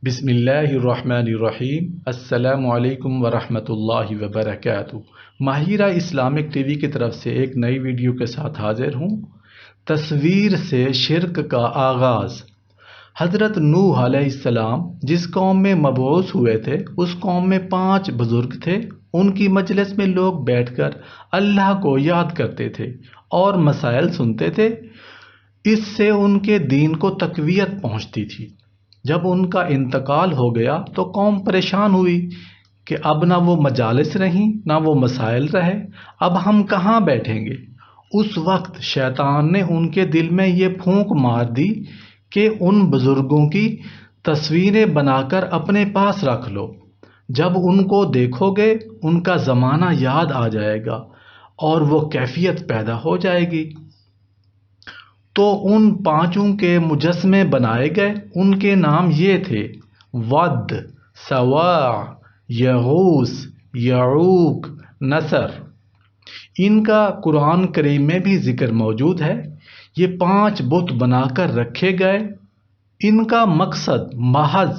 بسم اللہ الرحمن الرحیم۔ السلام علیکم ورحمۃ اللہ وبرکاتہ۔ ماہرہ اسلامک ٹی وی کی طرف سے ایک نئی ویڈیو کے ساتھ حاضر ہوں۔ تصویر سے شرک کا آغاز۔ حضرت نوح علیہ السلام جس قوم میں مبعوث ہوئے تھے اس قوم میں 5 بزرگ تھے۔ ان کی مجلس میں لوگ بیٹھ کر اللہ کو یاد کرتے تھے اور مسائل سنتے تھے۔ اس سے ان کے دین کو تقویت پہنچتی تھی۔ جب ان کا انتقال ہو گیا تو قوم پریشان ہوئی کہ اب نہ وہ مجالس رہیں نہ وہ مسائل رہے، اب ہم کہاں بیٹھیں گے۔ اس وقت شیطان نے ان کے دل میں یہ پھونک مار دی کہ ان بزرگوں کی تصویریں بنا کر اپنے پاس رکھ لو۔ جب ان کو دیکھو گے ان کا زمانہ یاد آ جائے گا اور وہ کیفیت پیدا ہو جائے گی۔ تو ان 5 کے مجسمے بنائے گئے۔ ان کے نام یہ تھے: ود، سواع، یغوث، یعوق، نصر۔ ان کا قرآن کریم میں بھی ذکر موجود ہے۔ یہ 5 بت بنا کر رکھے گئے۔ ان کا مقصد محض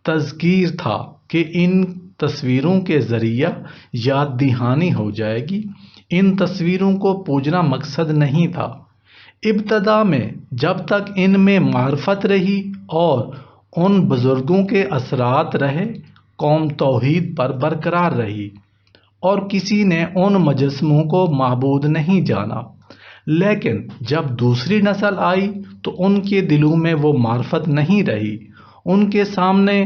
تذکیر تھا کہ ان تصویروں کے ذریعہ یاد دہانی ہو جائے گی۔ ان تصویروں کو پوجنا مقصد نہیں تھا۔ ابتدا میں جب تک ان میں معرفت رہی اور ان بزرگوں کے اثرات رہے، قوم توحید پر برقرار رہی اور کسی نے ان مجسموں کو معبود نہیں جانا۔ لیکن جب دوسری نسل آئی تو ان کے دلوں میں وہ معرفت نہیں رہی۔ ان کے سامنے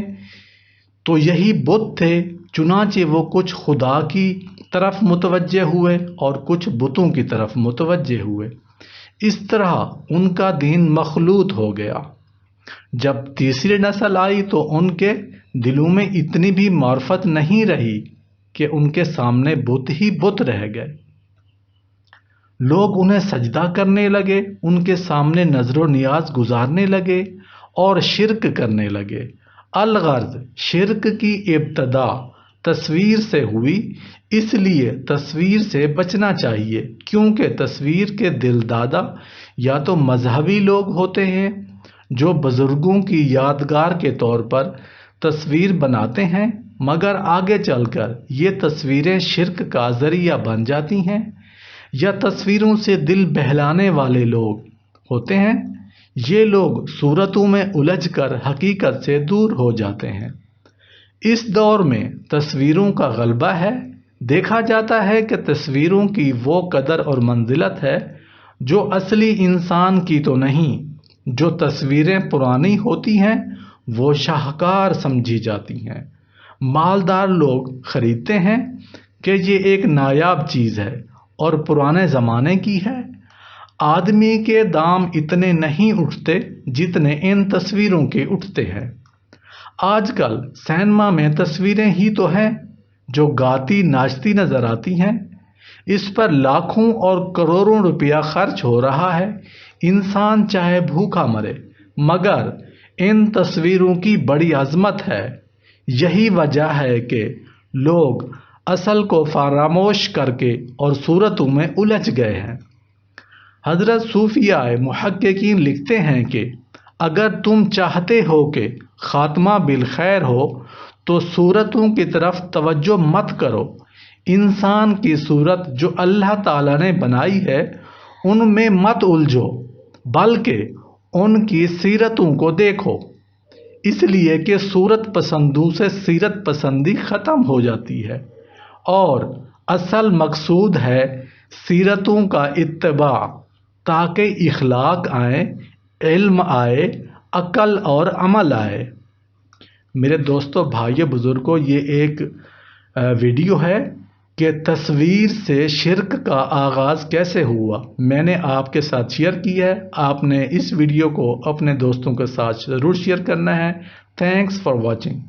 تو یہی بت تھے، چنانچہ وہ کچھ خدا کی طرف متوجہ ہوئے اور کچھ بتوں کی طرف متوجہ ہوئے۔ اس طرح ان کا دین مخلوط ہو گیا۔ جب تیسری نسل آئی تو ان کے دلوں میں اتنی بھی معرفت نہیں رہی کہ ان کے سامنے بت ہی بت رہ گئے۔ لوگ انہیں سجدہ کرنے لگے، ان کے سامنے نظر و نیاز گزارنے لگے اور شرک کرنے لگے۔ الغرض شرک کی ابتدا تصویر سے ہوئی، اس لیے تصویر سے بچنا چاہیے، کیونکہ تصویر کے دل دادا یا تو مذہبی لوگ ہوتے ہیں جو بزرگوں کی یادگار کے طور پر تصویر بناتے ہیں، مگر آگے چل کر یہ تصویریں شرک کا ذریعہ بن جاتی ہیں، یا تصویروں سے دل بہلانے والے لوگ ہوتے ہیں۔ یہ لوگ صورتوں میں الجھ کر حقیقت سے دور ہو جاتے ہیں۔ اس دور میں تصویروں کا غلبہ ہے۔ دیکھا جاتا ہے کہ تصویروں کی وہ قدر اور منزلت ہے جو اصلی انسان کی تو نہیں۔ جو تصویریں پرانی ہوتی ہیں وہ شاہکار سمجھی جاتی ہیں۔ مالدار لوگ خریدتے ہیں کہ یہ ایک نایاب چیز ہے اور پرانے زمانے کی ہے۔ آدمی کے دام اتنے نہیں اٹھتے جتنے ان تصویروں کے اٹھتے ہیں۔ آج کل سینما میں تصویریں ہی تو ہیں جو گاتی ناچتی نظر آتی ہیں۔ اس پر لاکھوں اور کروڑوں روپیہ خرچ ہو رہا ہے۔ انسان چاہے بھوکا مرے مگر ان تصویروں کی بڑی عظمت ہے۔ یہی وجہ ہے کہ لوگ اصل کو فراموش کر کے اور صورتوں میں الجھ گئے ہیں۔ حضرت صوفیاء محققین لکھتے ہیں کہ اگر تم چاہتے ہو کہ خاتمہ بالخیر ہو تو صورتوں کی طرف توجہ مت کرو۔ انسان کی صورت جو اللہ تعالیٰ نے بنائی ہے ان میں مت الجھو، بلکہ ان کی سیرتوں کو دیکھو، اس لیے کہ صورت پسندوں سے سیرت پسندی ختم ہو جاتی ہے اور اصل مقصود ہے سیرتوں کا اتباع، تاکہ اخلاق آئے، علم آئے، عقل اور عمل آئے۔ میرے دوستو، بھائیو، بزرگوں، یہ ایک ویڈیو ہے کہ تصویر سے شرک کا آغاز کیسے ہوا۔ میں نے آپ کے ساتھ شیئر کی ہے۔ آپ نے اس ویڈیو کو اپنے دوستوں کے ساتھ ضرور شیئر کرنا ہے۔ Thanks for watching.